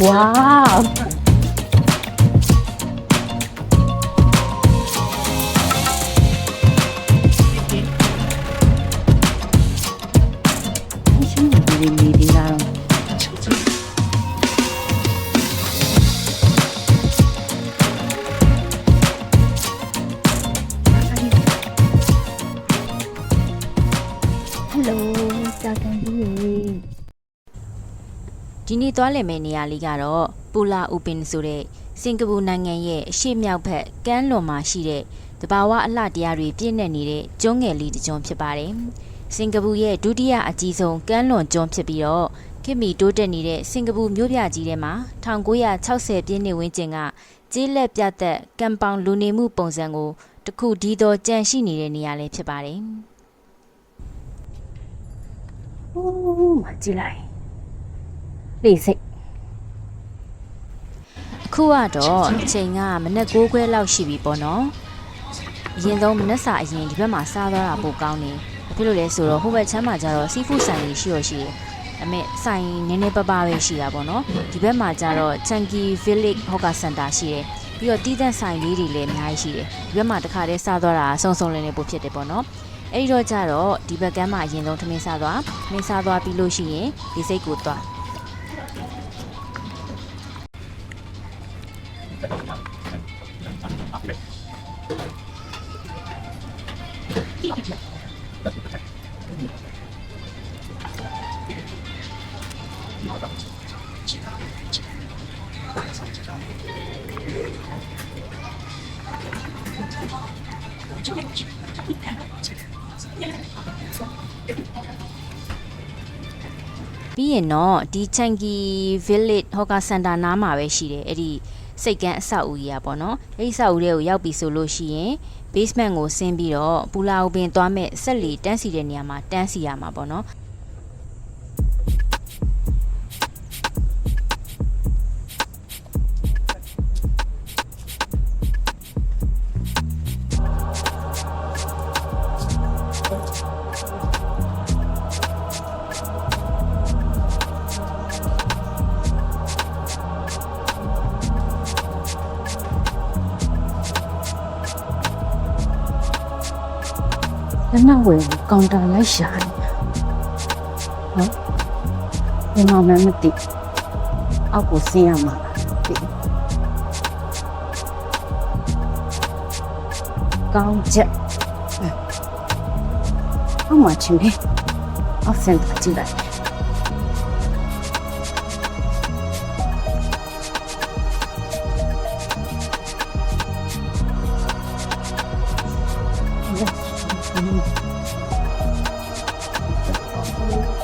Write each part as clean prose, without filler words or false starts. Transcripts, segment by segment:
Wow. Hello, chào các bạn. ဒီနေ့သွားလည်မယ့်နေရာလေးကတော့ပူလာဥပင်ဆိုတဲ့စင်ကာပူနိုင်ငံရဲ့အရှေ့မြောက်ဘက်ကမ်းလွန်မှာရှိတဲ့တဘာဝအလှတရားတွေပြည့်နေနေတဲ့ကျွန်းငယ်လေးတစ်ကျွန်းဖြစ်ပါတယ်။စင်ကာပူရဲ့ဒုတိယအကြီးဆုံးကမ်းလွန်ကျွန်းဖြစ်ပြီးတော့ခေတ်မီတိုးတက်နေတဲ့စင်ကာပူမြို့ပြကြီးထဲမှာ1960ပြည့်နှစ်ဝန်းကျင်ကကျေးလက်ပြတ်သက်ကမ်ပေါင်လူနေမှုပုံစံကိုတစ်ခုတည်းသောကြန့်ရှိနေတဲ့နေရာလေးဖြစ်ပါတယ်။အိုးမကြည့်လိုက်လေးစိတ်အခုကတော့အချိန်ကမနက်9ခွဲလောက်ရှိပြီပေါ့နော်အရင်ဆုံးမနက်စာအရင်ဒီဘက်မှာစားသွားတာပိုကောင်းနေဘာဖြစ်လို့လဲဆိုတော့ဟိုဘက်ချမ်းမှာကျတော့စီဖူးဆိုင်ကြီးရှိရရှိတယ်အမေဆိုင်နည်းနည်းပပပဲရှိတာပေါ့နော်ဒီဘက်မှာကျတော့ Changi Village Hawker Center ရှိတယ်ပြီးတော့တီးသန့်ဆိုင်လေးတွေလည်းအများကြီးရှိတယ်ဒီဘက်မှာတစ်ခါတည်းစားသွားတာစုံစုံလင်းလင်းပို့ဖြစ်တယ်ပေါ့နော်အဲ့ဒီတော့ကျတော့ဒီဘက်ကမ်းမှာအရင်ဆုံးထမင်းစားသွားပြီးလို့ရှိရင်ဒီစိတ်ကိုသွားပြီးရင်တော့ဒီ Changi Village Hawker Center နားမှာပဲရှိတယ်အဲ့ဒီစိတ်ကန်းအဆောက်အဦကြီးอ่ะပေါ့နော်အဲ့ဒီအဆောက်အဦတွေကိုရောက်ပြီဆိုလို့ရှိရင် basement ကိုဆင်းပြီးတော့ပူလာဥပင်သွားမဲ့ဆက်လီတန်းစီတဲ့နေရာမှာတန်းစီရမှာပေါ့နော်လက်မဝယ်ကောင်တာလိုက်ရှာနေနော်ဒီမှာမသိအောက်ကိုဆင်းရမှာကောင်းချက်အောက်မှာချင်းပဲအောက်ဆင်းကြည့်လိုက်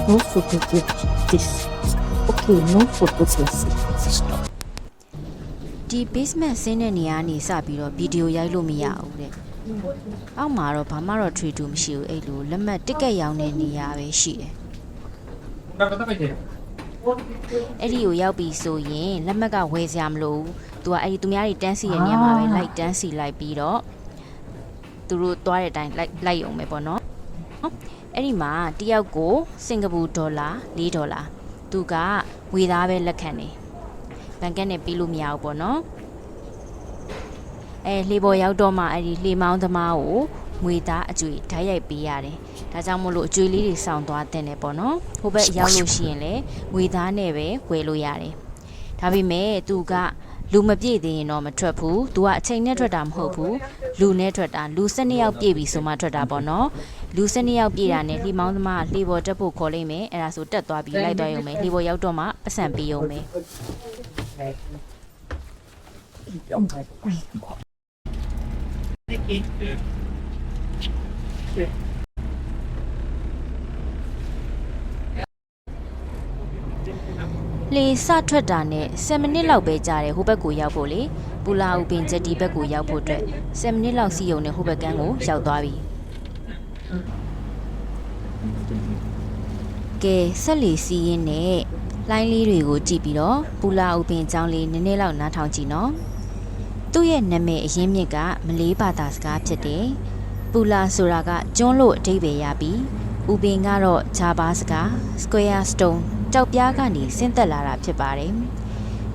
No photo this. Okay, no photo this. Stop. ဒီ basement ဆင်းတဲ့နေရာနေစပြီးတော့ဗီဒီယိုရိုက်လို့မရဘူးတဲ့။အောက်မှာတော့ဘာမှတော့ trade တူမရှိဘူးအဲ့လိုလက်မှတ်တစ်ကက်ရောင်းတဲ့နေရာပဲရှိတယ်။အဲ့ဒီကိုရောက်ပြီဆိုရင်လက်မှတ်ကဝယ်စရာမလိုဘူး။ तू ကအဲ့ဒီသူများတွေတန်းစီတဲ့နေရာမှာပဲလိုက်တန်းစီလိုက်ပြီးတော့သူတို့သွားတဲ့အတိုင်းလိုက်ရုံပဲပေါ့နော်။အဲ့ဒီမှာတယောက်ကိုစင်ကာပူဒေါ်လာ$4သူကငွေသားပဲလက်ခံတယ်ဘဏ်ကတ်နဲ့ပေးလို့မရဘူးပေါ့နော်လှေပေါ်ရောက်တော့မှအဲ့ဒီလှေမောင်းသမားကိုငွေသားအကျွေးဓာတ်ရိုက်ပေးရတယ်ဒါကြောင့်မို့လို့အကျွေးလေးတွေစောင်းသွားတဲ့ပေါ့နော်ဟိုဘက်ရောက်လို့ရှိရင်လည်းငွေသားနဲ့ပဲဝယ်လို့ရတယ်ဒါပေမဲ့သူကလူမပြည့်သေးရင်တော့မထွက်ဘူး။ तू ကအချိန်နဲ့ထွက်တာမဟုတ်ဘူး။လူနဲ့ထွက်တာလူ12ယောက်ပြည့်ပြီဆိုမှထွက်တာပေါ့နော်။လူ12ယောက်ပြည့်တာနဲ့လှေမောင်းသမားလှေပေါ်တက်ဖို့ခေါ်လိုက်မယ်။အဲ့ဒါဆိုတက်သွားပြီးလိုက်သွားရုံပဲ။လှေပေါ်ရောက်တော့မှပတ်စံပေးရုံပဲလေစထွက်တာနဲ့10မိနစ်လောက်ပဲကြာတယ်ဟိုဘက်ကိုရောက်ဖို့လေပူလာဥပင်ဂျက်တီဘက်ကိုရောက်ဖို့အတွက်10မိနစ်လောက်စီးရုံနဲ့ဟိုဘက်ကန်းကိုရောက်သွားပြီကဲဆက်လီစီးရင်နဲ့လိုင်းလေးတွေကိုကြည့်ပြီးတော့ပူလာဥပင်အကြောင်းလေးနည်းနည်းလောက်နားထောင်ကြည့်နော်သူ့ရဲ့နာမည်အရင်းမြစ်ကမလေးဘာသာစကားဖြစ်တယ်ပူလာဆိုတာကကျွန်းလို့အဓိပ္ပာယ်ရပြီးဥပင်ကတော့ဂျာဘာစကား square stone ကြောက်ပြားကနေဆင်းသက်လာတာဖြစ်ပါတယ်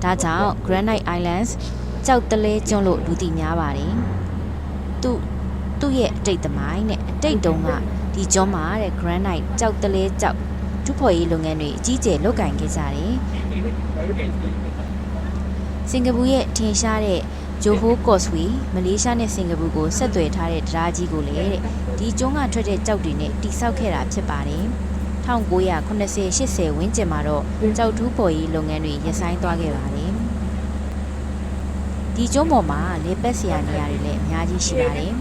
ဒါကြောင့် Granite Islands ကြောက်တလဲကျွန်းလို့လူသိများပါတယ်သူ့ရဲ့အတိတ်သမိုင်းနဲ့အတိတ်တုန်းကဒီကျွန်းမှာတဲ့ Granite ကြောက်တလဲကြောက်တူဖော်ရေးလုပ်ငန်းတွေအကြီးအကျယ်လုပ်ကိုင်ခဲ့ကြတယ်စင်ကာပူရဲ့ထင်ရှားတဲ့ Johor Causeway မလေးရှားနဲ့စင်ကာပူကိုဆက်သွယ်ထားတဲ့တရားကြီးကိုလည်းဒီကျွန်းကထွက်တဲ့ကြောက်တွေနဲ့တိစောက်ခဲ့တာဖြစ်ပါတယ်1980-80 ဝန်းကျင်မှာတော့ကြောက်တူးပေါ်ရေးလုပ်ငန်းတွေရပ်ဆိုင်းသွားခဲ့ပါတယ်ဒီကျွန်းပေါ်မှာလေပတ်စရာနေရာတွေလည်းအများကြီးရှိပါတယ်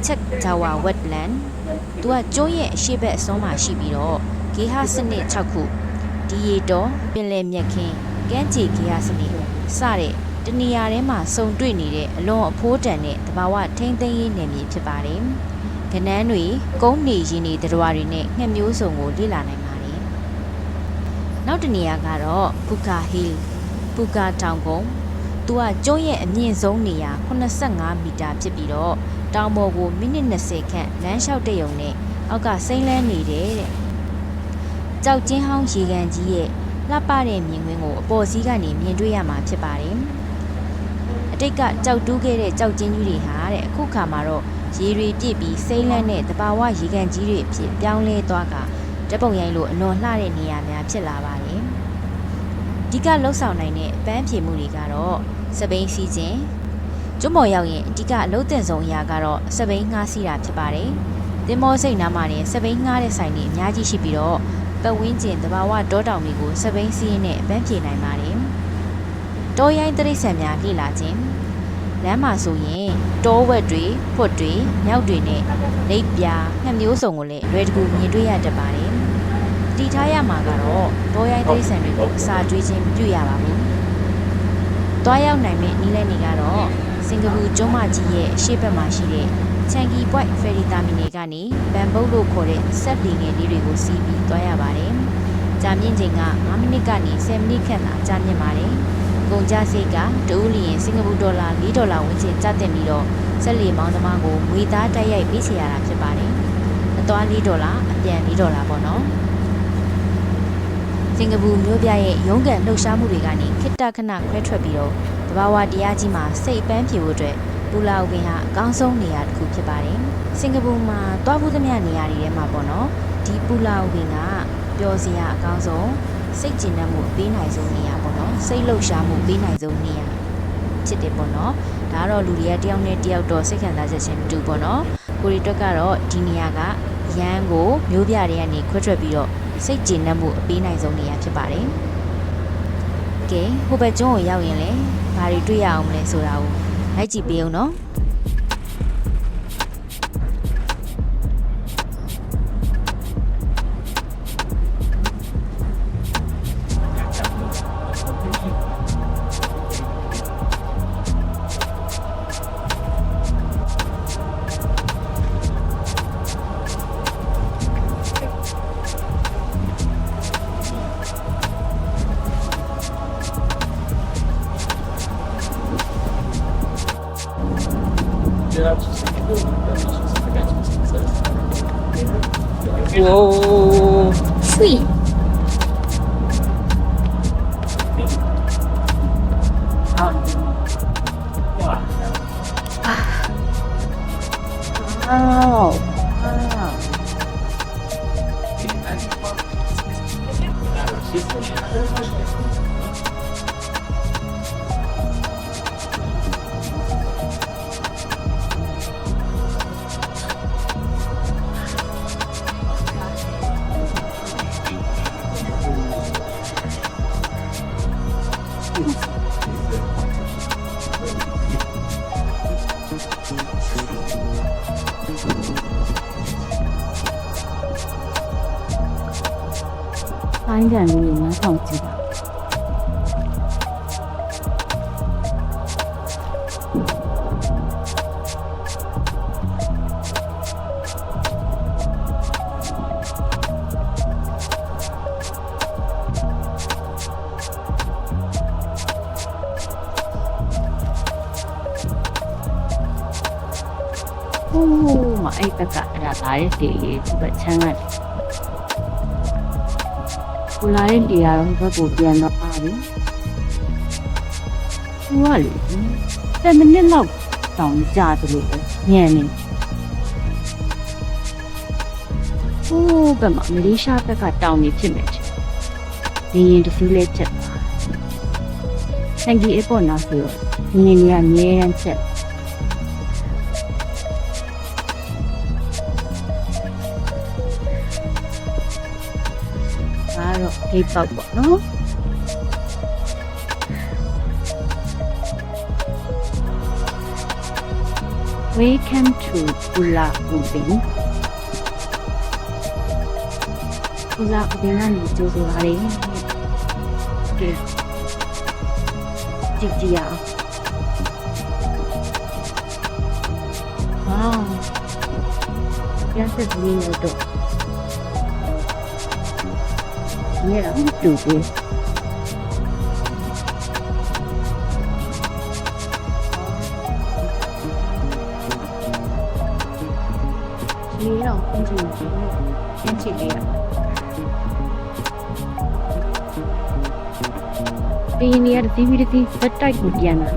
ချက်ဂျာဝါ wetland သူကကျွန်းရဲ့အရှေ့ဘက်အစွန်းမှာရှိပြီးတော့ဂေဟစနစ်6ခုဒီရီတော်ပင်လယ်မြက်ခင်းကမ်းခြေဂေဟစနစ်စတဲ့တနေရာထဲမှာစုံတွေ့နေတဲ့အလွန်အဖိုးတန်တဲ့တဘာဝထိမ့်သိမ်းရေးနယ်မြေဖြစ်ပါတယ်ကနန်းတွေကုန်းနေရင်နေတရားတွေနဲ့ငှက်မျိုးစုံကိုလေ့လာနိုင်ပါတယ်နောက်တစ်နေရာကတော့ပူကာဟီးပူကာတောင်ကုန်းသူကကျွန်းရဲ့အမြင့်ဆုံးနေရာ85မီတာဖြစ်ပြီးတော့တောင်ပေါ်ကိုမိနစ်20ခန့်လမ်းလျှောက်တဲ့ရုံနဲ့အောက်ကစိမ့်လန်းနေတဲ့ကြောက်ကျင်းဟောင်းရေကန်ကြီးရဲ့လှပတဲ့မြင်ကွင်းကိုအပေါ်စီးကနေမြင်တွေ့ရမှာဖြစ်ပါတယ်အတိတ်ကကြောက်တူးခဲ့တဲ့ကြောက်ကျင်းကြီးတွေဟာတဲ့အခုခါမှာတော့ရေတွေပြည့်ပြီးစိမ့်လန်းတဲ့တဘာဝရေကန်ကြီးတွေအဖြစ်ပြောင်းလဲသွားကဓပုံရိုင်းလိုအလွန်လှတဲ့နေရာများဖြစ်လာပါတယ်ဒီကလှုပ်ဆောင်နိုင်တဲ့အပန်းဖြေမှုတွေကတော့စပိန်စီးခြင်းကျွန်းပေါ်ရောက်ရင်အဓိကအလုပ်တင်ဆုံးအရာကတော့စပိန်ငှားစီးတာဖြစ်ပါတယ်သင်္ဘောစိတ်နားမှာနေစပိန်ငှားတဲ့ဆိုင်တွေအများကြီးရှိပြီးတော့ပတ်ဝန်းကျင်တဘာဝတောတောင်တွေကိုစပိန်စီးရင်နဲ့အပန်းဖြေနိုင်ပါတယ်တောရိုင်းတိရစ္ဆာန်များလေ့လာခြင်းလမ်းမှာဆိုရင်တောဝက်တွေဖွတ်တွေမြောက်တွေနဲ့လိပ်ပြာငှက်မျိုးစုံကိုလည်းလွယ်တကူမြင်တွေ့ရတတ်ပါတယ်တည်ထားရမှာကတော့တောရိုင်းတိရစ္ဆာန်တွေကိုအစာကျွေးခြင်းမပြုရပါဘူးတွားရောက်နိုင်မယ့်နည်းလမ်းတွေကတော့စင်ကာပူကျွန်းမကြီးရဲ့အရှေ့ဘက်မှာရှိတဲ့ချန်ကီပွိုက်ဖယ်ရီတာမီနယ်ကနေဘန်ဘုတ်လို့ခေါ်တဲ့ဆက်လီငယ်လေးတွေကိုစီးပြီးတွားရပါတယ်ကြာမြင့်ချိန်က9မိနစ်ကနေ10မိနစ်ခန့်သာကြာမြင့်ပါတယ်ကုန်ကျစရိတ်ကတဦးလျင်စင်ကာပူဒေါ်လာ$4ဝန်းကျင်ကျသင့်ပြီးတော့ဆက်လီမောင်းသမားကိုငွေသားတိုက်ရိုက်ပေးချေရတာဖြစ်ပါတယ်အသွား$4အပြန်$4ပေါ့နော်စင်ကာပူမြို့ပြရဲ့ရုံးကန်လှုပ်ရှားမှုတွေကနေခိတ္တခဏခွဲထွက်ပြီးတော့တဘာဝတရားကြီးမှာစိတ်ပန်းဖြေဖို့အတွက်ပူလာဥပင်ဟာအကောင်းဆုံးနေရာတစ်ခုဖြစ်ပါတယ်စင်ကာပူမှာတွားဖို့သမျှနေရာတွေထဲမှာပေါ့နော်ဒီပူလာဥပင်ကပျော်စရာအကောင်းဆုံးစိတ်ကျဉ်တတ်မှုပေးနိုင်ဆုံးနေရာပေါ့နော်စိတ်လှုပ်ရှားမှုပေးနိုင်ဆုံးနေရာဖြစ်တယ်ပေါ့နော်ဒါကတော့လူတွေကတယောက်နဲ့တယောက်တော့စိတ်ခံစားချက်ချင်းမတူပေါ့နော်ကိုရီတွက်ကတော့ဒီနေရာကရန်ကိုမျိုးပြတွေကနေခွဲထွက်ပြီးတော့စိတ်ကျဉ်တတ်မှုအပေးနိုင်ဆုံးနေရာဖြစ်ပါတယ်ကဲဟိုဘက်ကျွန်းကိုရောက်ရင်လေဘာတွေတွေ့ရအောင်မလဲဆိုတာကိုလိုက်ကြည့်ပေးအောင်နော်Whoa. Sweet. Wow. Find a new account. Oh, my God, but channel. ကိုလာတဲ့နေရာတော့ဘက်ကိုပြန်တော့ပါပြီ သူကလေ10မိနစ်လောက်တောင်ကြာတယ်လို့ညံနေဟိုးဘက်မှာမလေးရှားဘက်ကတောင်နေဖြစ်မယ်ချင်ဒီရင်တစ်စီးလေးချက်ပါဆန်ကြီးအပေါ်နာဆိုတော့ဒီနေနေကအမြဲတမ်းချက်ဒါတော့ဂိတ်ပေါက်ပေါ့နော် Welcome to Pulau Ubin. Pulau Ubin ကနေကြိုးဆိုရတယ်။ကဲကြည့်ကြည့်ရအောင်။ဝေါ။ပြန်ဆက်ပြီးလို့တော့ဒီတော့တူပြီ။ဒီတော့အင်ဂျင်ကြီးရှင်းချလေးရဒီနေရာဒီဗီဒီယိုစက်တိုက်ကိုပြန်လာ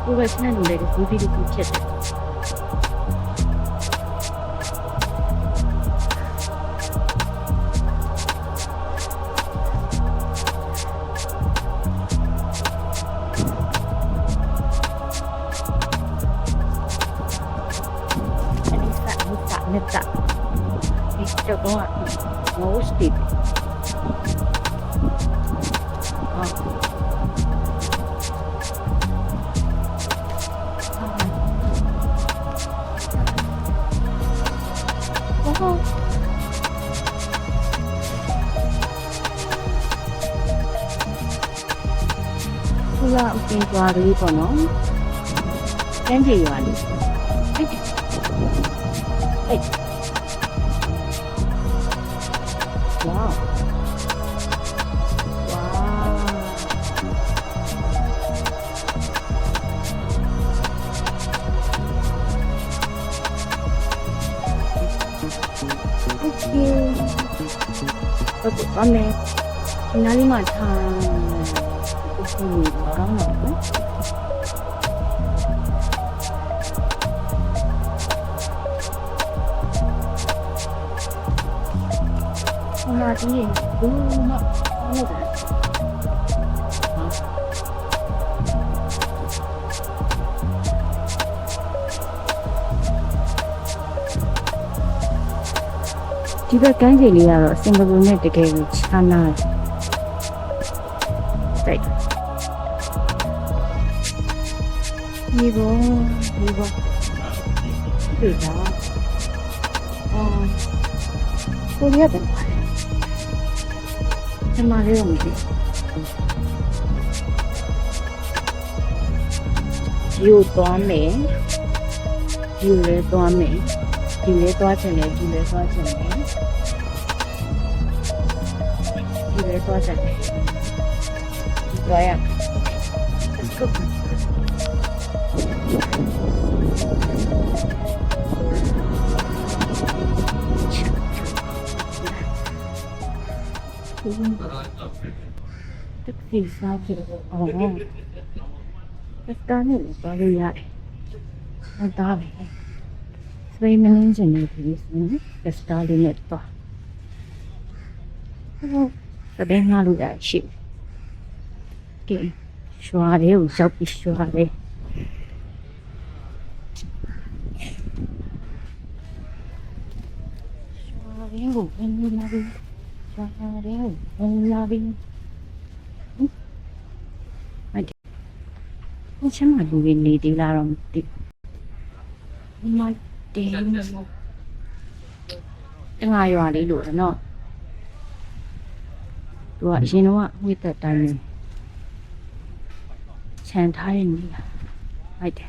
ကိုယ်ကစနေလို့လည်းဒီဗီဒီယိုဖြစ်တယ်Neta. Ito ko nga. No stick. Wala akong kwari ko, no? Hindi yun. Ay. Wow. Wow. Okay. Opo kami. Pinalimatan. Gusto niyo parang ako. Mati Luma ano ba? Di ba kanje li yaro Singapore net teke ko chana. Right. Ni bo. Di ba? Korea ba? ကျမလေးတော့မသိယူသွားမယ်ယူလဲသွားမယ်ဒီလဲသွားချင်တယ်ဒီလဲသွားချင်တယ်ဒီလဲသွားချင်တယ်ဒီသွားရ Let's go Tức thì sao thì cái cá này có gì vậy người ta vậy vậy mình chỉ nên thì cái cá này nhất to cái bên nào cũng chịu cái xóa đấy cũng sắp bị xóa đấy xóa đấy cũng bên nào đi Aduh, labing. Ada. Macam mana ini di larang tip. Mati. Tengah ayam ada dulu, no. Dua sini wak, kita tanya. Santai ni. Ada.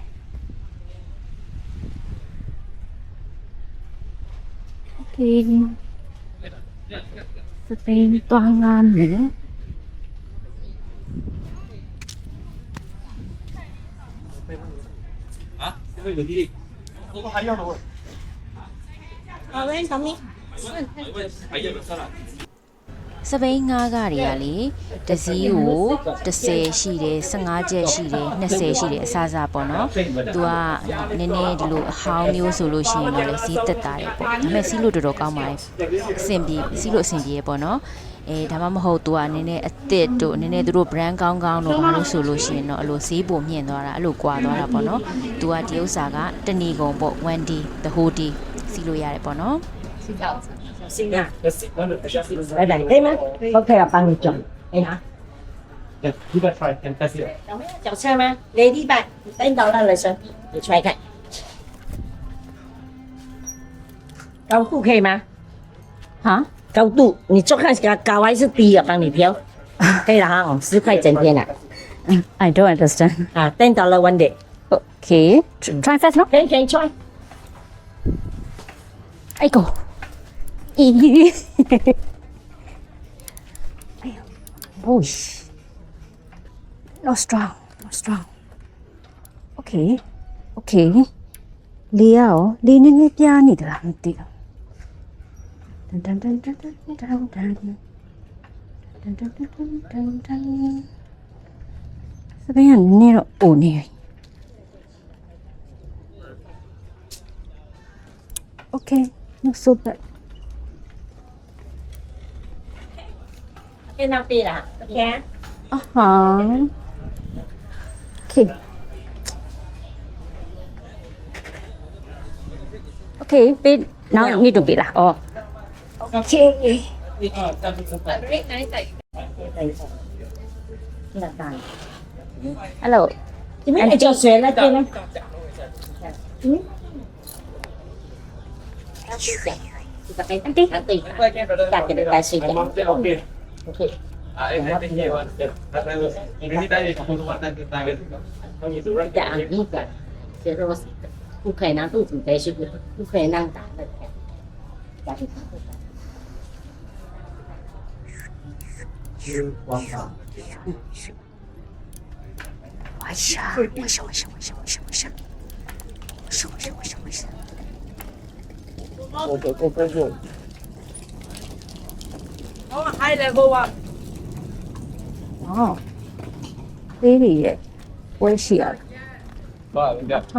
Okay. ပိန်သွားငါမယ် 啊，这个有地利，这个还要的我。好嘞，小米。还要的算了。 စပိန်ငါးကားတွေကလေတစ်စီးကို10ရှိတယ်15ကျက်ရှိတယ်20ရှိတယ်အစားစားပေါ့နော်သူကနည်းနည်းဒီလိုအဟောင်းမျိုးဆိုလို့ရှိရင်တော့လေစီးတက်တာတယ်ပေါ့ဒါပေမဲ့စီးလို့တော်တော်ကောင်းပါတယ်အဆင်ပြေစီးလို့အဆင်ပြေပေါ့နော်ဒါမှမဟုတ်သူကနည်းနည်းအသစ်တို့နည်းနည်းသူတို့ brand ကောင်းကောင်းတို့ဘာလို့ဆိုလို့ရှိရင်တော့အဲ့လိုဈေးပုံမြင့်သွားတာအဲ့လိုကွာသွားတာပေါ့နော်သူကဒီဥစ္စာကတဏီကုံပေါ့ one day the whole day စီးလို့ရတယ်ပေါ့နော် 行啊，来来，可以吗？OK 啊，帮你转。哎呀， Yeah, you better try and test it. 有没有脚车吗？Lady back，等到了声，你 try 看。高度可以吗？哈高度，你做看是高还是低啊？帮你标。可以了哈，10块整天了。 I don't understand 啊，等到了one day， okay try first နော် 可以 try。 哎go 咦哎呀 push not strong not strong okay okay လေးရောလေးနည်းနည်းပြားနေသလားမသိဘူးတန်တန်တန်တန်တန်တန်တန်တန်တန်တန်တန်စပင်းကနည်းနည်းတော့အိုနေပြီ okay not so bad 跟他对了，OK。 okay okay pay now need to pay 啦哦 okay 那当然。 hello 这边叫谁来对呢？这个对，大给你带水的 Okay. ，OK。 Ah, thank you. Ini tadi aku semua tadi tadi. Kamu itu right? 这样一个，就是说不可以让肚子背是不？不可以让打的。我想哦这里耶我想 Ba, enggak. 啊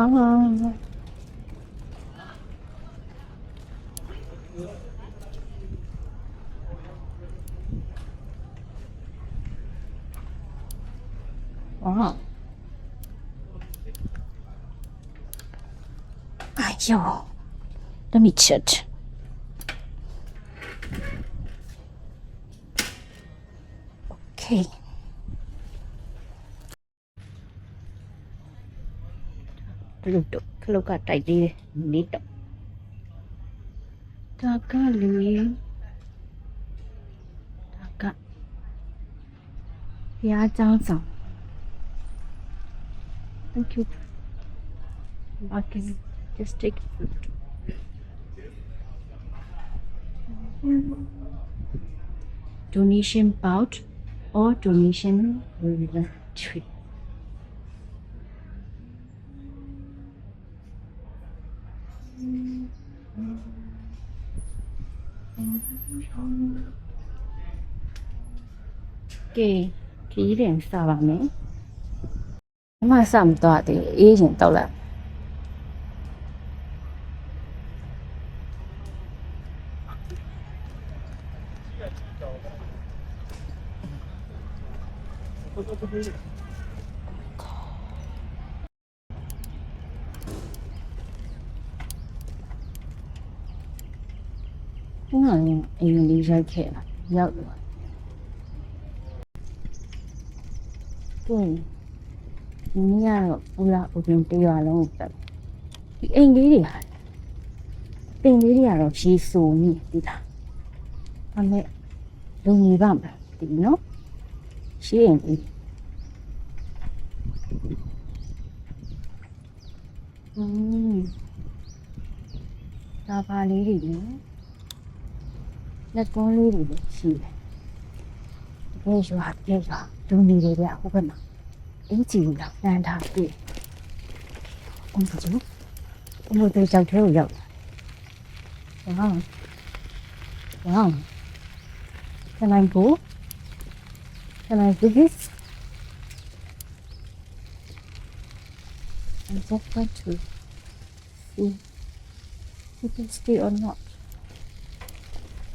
哦哎呦 let me check okay ခလုတ်တော့ခလုတ်ကတိုက်သေးတယ်နေတော့ဒါကလေဒါကဘုရားကျောင်းဆောင် thank you okay just take it donation pouch or donation tree Okay, ခီးရင်စပါမယ်။အမစမတော့သေးအေးရင်တော့လာ။ငါလည်းအရင်လေးရိုက်ခဲ့တာရောက်သွား။ဒီနေ့ကတော့ပူလာအုပ်ပြင်တရွာလုံးကိုတက်ဒီအိမ်လေးတွေဟာတင်လေးတွေကတော့ရေဆိုနေပြီလား။ဒါမဲ့လုံနေပါမယ်ဒီနော်။ရှင်းရင်ဒါပါလေးတွေလေ လက်ကွန်းလေးတွေလည်းရှိတယ်တကယ်ရွာလူနေတွေဗျဟိုဘက်မှာအင်းကြီးလာတန်းထားတွေ့အုံးကျူအမို့တေချောက်ထဲကိုရောက်လာwow can I go can I do this I'm just going to see if it's stay or not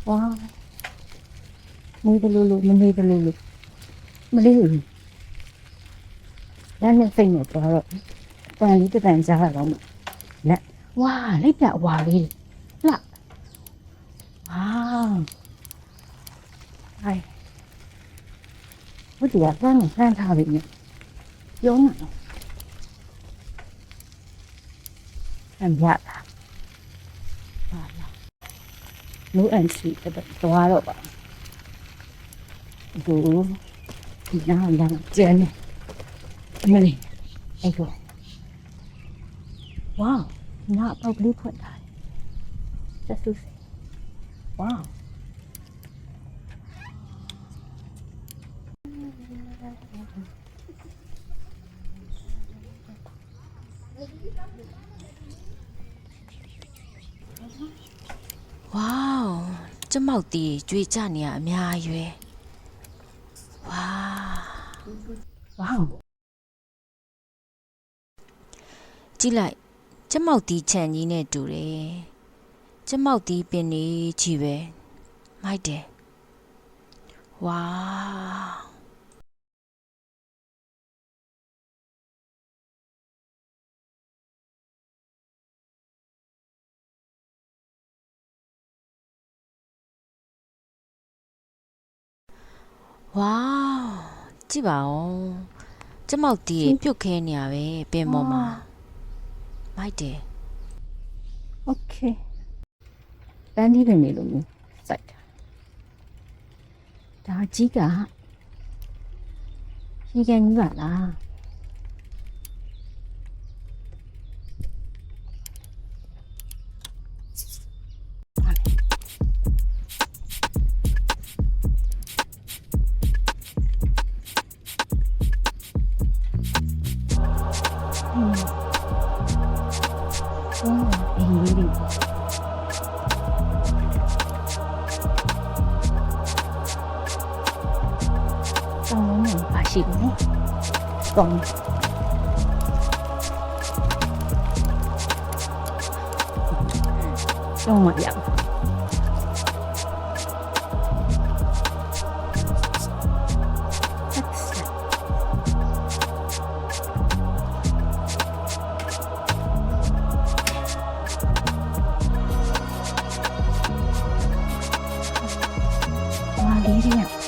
wow မလေးလူလူလမ်းနဲ့စိတ်နဲ့တော့ပန်လေးတန်ကြားရတော့လက်ဝါလိုက်ပြဝါလေးလှဝါဟိုင်ဘုရားကလည်းဆန်းထားပြီပြုံးနော်ဆန်းပြတာဟာလားလူအန်စီတော့ပါดูน้ายังเจนนี่เลยไอ้ตัวว้าวหน้าเป้ารีบคนได้จะดูสิว้าวว้าวကျမောက်တီကြွေကြနေရအများရွယ်ဝါ wow ကြည့်လိုက်ကျမောက်တီခြံကြီးနဲ့တူတယ်ကျမောက်တီပင်နေကြီးပဲမိုက်တယ်ဝါဝါကြည့်ပါဦးကျမောက်တီပြုတ်ခဲနေရပဲပင်ပေါ်မှာမိုက်တယ် okay တန်းဒီပဲနေလို့စိုက်တာဒါကြီးကရေကန်ကြီးပါလားကောင်းတော့မရ哇，离这样。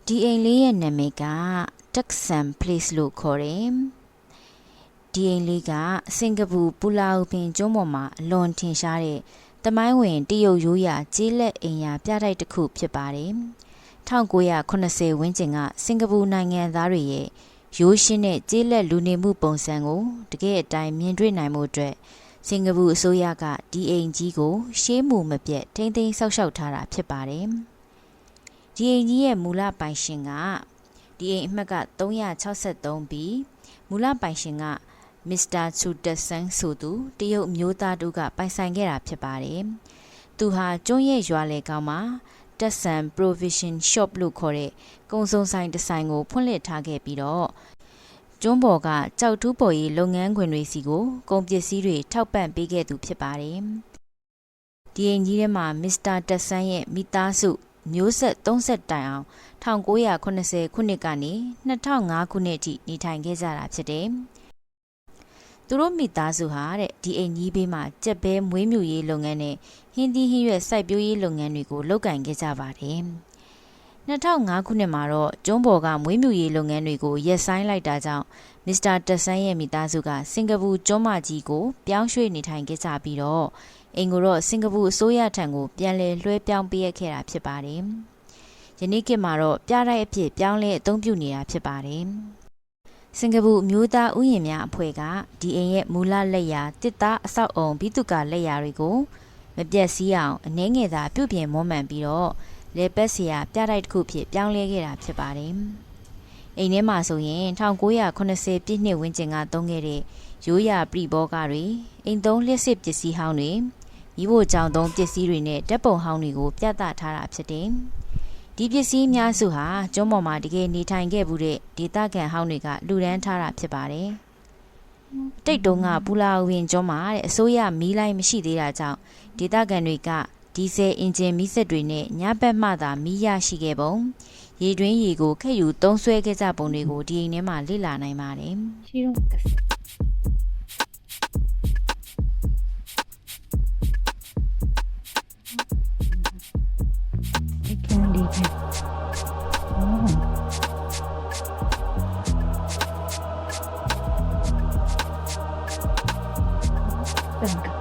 ဒီအိမ်လေးရဲ့နာမည်က Tuxan Place လို့ခေါ်တယ်။ဒီအိမ်လေးကစင်ကာပူပူလာအိုပင်ကျွန်းပေါ်မှာအလွန်ထင်ရှားတဲ့သမိုင်းဝင်တရုတ်ရိုးရာကျေးလက်အိမ်ယာပြတိုက်တစ်ခုဖြစ်ပါတယ်။1980ဝန်းကျင်ကစင်ကာပူနိုင်ငံသားတွေရဲ့ရိုးရှင်းတဲ့ကျေးလက်လူနေမှုပုံစံကိုတကယ်အတိုင်းမြင်တွေ့နိုင်မှုအတွက်စင်ကာပူအစိုးရကဒီအိမ်ကြီးကိုရှေးမှုမပြတ်ထိမ့်သိမ်းဆောက်ရှောက်ထားတာဖြစ်ပါတယ်။ဒီအိမ်ကြီးရဲ့မူလပိုင်ရှင်ကဒီအိမ်အမှတ်က363ပြီးမူလပိုင်ရှင်ကမစ္စတာချူတက်ဆန်းဆိုသူတရုတ်မျိုးသားတို့ကပိုင်ဆိုင်ခဲ့တာဖြစ်ပါတယ်။သူဟာကျွန်းရဲ့ရွာလေကောင်းမှာတက်ဆန် Provision Shop လို့ခေါ်တဲ့ကုန်စုံဆိုင်တစ်ဆိုင်ကိုဖွင့်လှစ်ထားခဲ့ပြီးတော့ကျွန်းပေါ်ကကြောက်တူးပေါ်ရေးလုပ်ငန်းခွင်တွေစီကိုကုန်ပစ္စည်းတွေထောက်ပံ့ပေးခဲ့သူဖြစ်ပါတယ်။ဒီအိမ်ကြီးထဲမှာမစ္စတာတက်ဆန်းရဲ့မိသားစုမျိုးဆက်30တိုင်အောင်1980ခုနှစ်ကနေ2005ခုနှစ်အထိနေထိုင်ခဲ့ကြတာဖြစ်တယ်။သူတို့မိသားစုဟာတဲ့ဒီအိမ်ကြီးဘေးမှာကြက်ဘဲမွေးမြူရေးလုပ်ငန်းနဲ့ဟင်းသီးဟင်းရွက်စိုက်ပျိုးရေးလုပ်ငန်းတွေကိုလုပ်ကိုင်ခဲ့ကြပါတယ်။2005ခုနှစ်မှာတော့ကျွန်းပေါ်ကမွေးမြူရေးလုပ်ငန်းတွေကိုရပ်ဆိုင်းလိုက်တာကြောင့်မစ္စတာတက်ဆန်းရဲ့မိသားစုကစင်ကာပူကျွန်းမကြီးကိုပြောင်းရွှေ့နေထိုင်ခဲ့ကြပြီးတော့အိမ်ကိုတော့စင်ကာပူအစိုးရထံကိုပြန်လည်လွှဲပြောင်းပေးခဲ့တာဖြစ်ပါတယ်။ ယနေ့ခေတ်မှာတော့ပြတိုက်အဖြစ်ပြောင်းလဲအသုံးပြုနေတာဖြစ်ပါတယ်။စင်ကာပူအမျိုးသားဥယျာဉ်များအဖွဲ့ကဒီအိမ်ရဲ့မူလလက်ရာတစ်သားအဆောက်အုံဘိတုကလက်ရာတွေကိုမပြတ်စည်းအောင်အနှဲငယ်သာပြုပြင်မွမ်းမံပြီးတော့လေပတ်စရာပြတိုက်တစ်ခုဖြစ်ပြောင်းလဲခဲ့တာဖြစ်ပါတယ်။အိမ်ထဲမှာဆိုရင်1980ပြည့်နှစ်ဝန်းကျင်ကသုံးခဲ့တဲ့ရိုးရာပရိဘောဂတွေအိမ်သုံးလျှက်စစ်ပစ္စည်းဟောင်းတွေမိဖို့ကြောင့်သုံးပစ္စည်းတွေနဲ့ဓာတ်ပုံဟောင်းတွေကိုပြသထားတာဖြစ်တယ်။ဒီပစ္စည်းအများစုဟာကျွန်းပေါ်မှာတကယ်နေထိုင်ခဲ့မှုတဲ့ဒေသခံဟောင်းတွေကလူဒန်းထားတာဖြစ်ပါတယ်။တိတ်တုံးကပူလာဝင်ကျွန်းမှာတဲ့အစိုးရမီးလိုင်းမရှိသေးတာကြောင့်ဒေသခံတွေကဒီဇယ်အင်ဂျင်မီးစက်တွေနဲ့ညဘက်မှသာမီးရရှိခဲ့ပုံရေတွင်းရေကိုခက်ယူသုံးဆွဲခဲ့ကြပုံတွေကိုဒီအိမ်ထဲမှာလေ့လာနိုင်ပါတယ်။ ရှိတော့ကစဒီကန်ဒီကအော်တန်က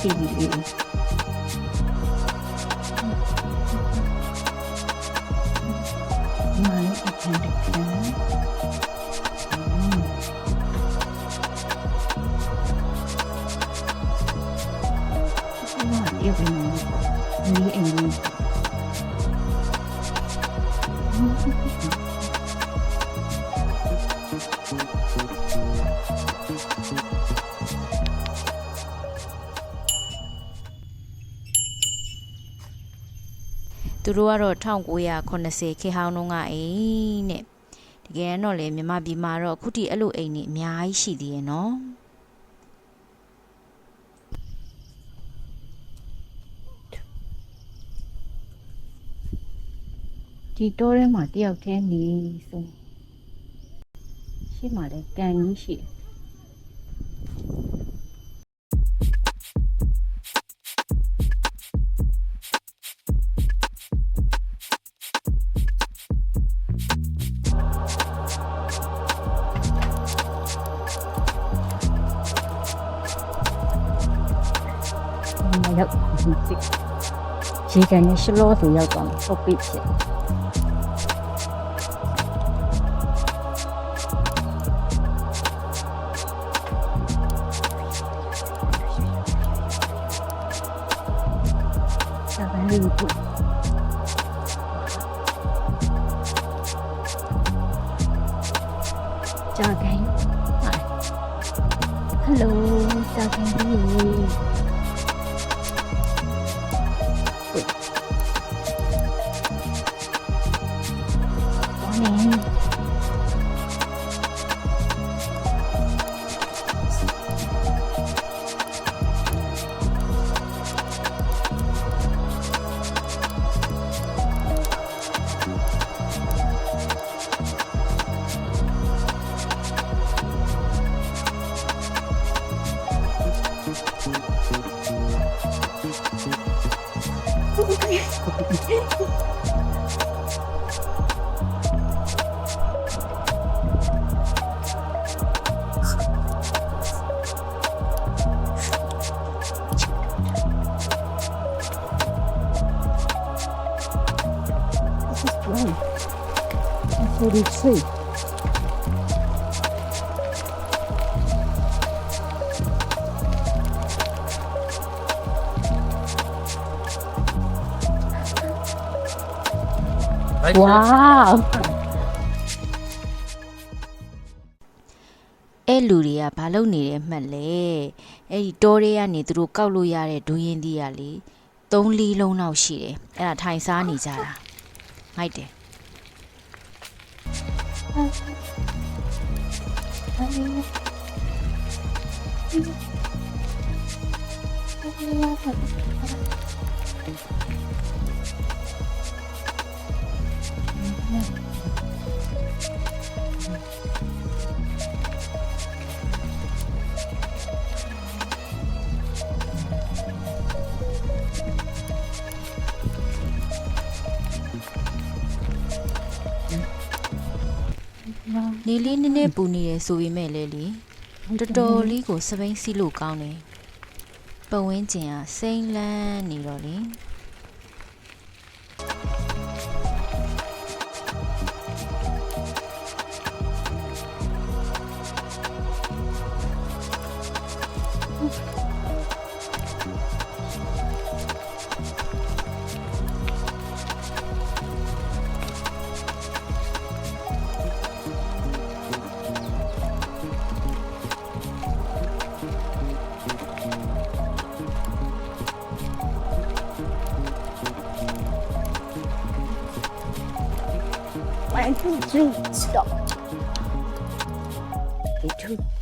ဒီဒီမာနအထန်တကန်ဒီဘယ်လိုလဲဒီအိမ်ကြီးသူတို့ကတော့1980ခေတ်ဟောင်းတုန်းကအိမ်တဲ့တကယ်တော့လေမြန်မာပြည်မှာတော့အခုထိအဲ့လိုအိမ်တွေအများကြီးရှိသေးရဲ့နော်ဒီတိုးထဲမှာတယောက်တည်းနေဆိုရှိမှလည်းကန်ကြီးရှိတယ်ရောက်ရေကန်နဲ့ရှလောဆိုရောက်သွားပုတ်ပိဖြစ်ဆက်ပန်းလေးပုတ်ကြာကန်ဟယ်လိုကြာကန်ကြီး43 Wow အဲ့လူတွေကဘာလုပ်နေလဲမှတ်လဲအဲ့ဒီတောတွေကနေသူတို့ကောက်လို့ရတဲ့ဒူးရင်သီးကလေ3-4 လုံးလောက်ရှိတယ်အဲ့ဒါထိုင်စားနေကြတာမိုက်တယ် နေလေးနည်းနည်းပူနေတယ်ဆိုပေမဲ့လေတော်တော်လေးကိုစပိန်စီးလို့ကောင်းတယ်ပတ်ဝန်းကျင်ကစိမ့်လန်းနေတော့လေ1 2 3 stop 2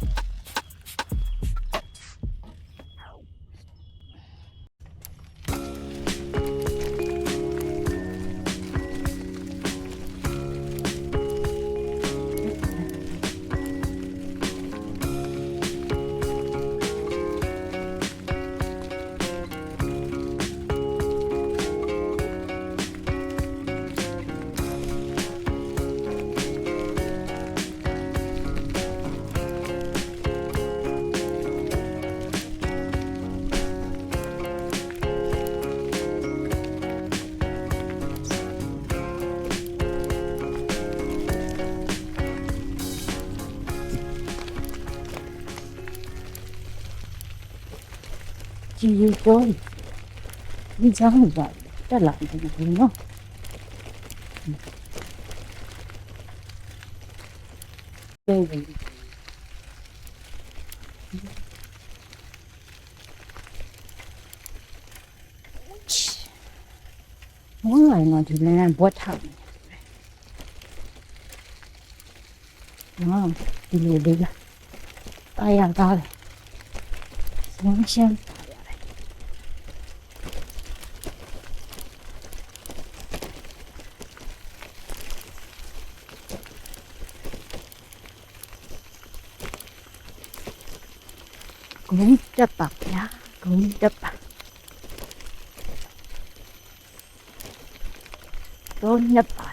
ကြည်ရီတော့ဒီချောင်းကတက်လာတယ်နော်ပေးပြီမောင်လိုက်တော့ဒီလမ်းဘွက်ထောက်နော်ဒီလိုလေးလားအားရတာလေရှင်းဂုံတက်ပါဗျာဂုံတက်ပါတော့နှစ်ပါ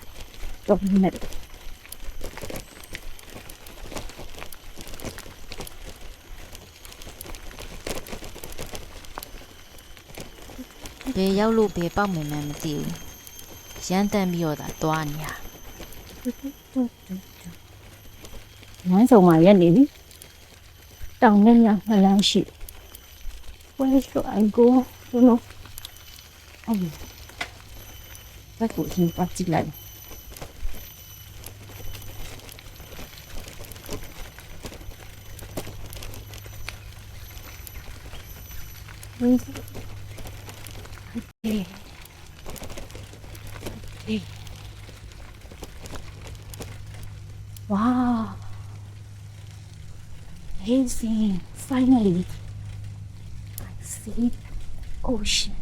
တော့နှစ်ဘယ်ရောက်လို့ဘယ်ပေါက်မယ်မှန်းမသိဘူးရမ်းတမ်းပြီးတော့သာသွားနေရ လမ်းဆောင်မှာရက်နေပြီတောင်နဲ့ညမလန်းရှိ Where should I go? You know. Oh. That was in particular. Okay. Okay. Wow. Amazing. Finally. I see ocean.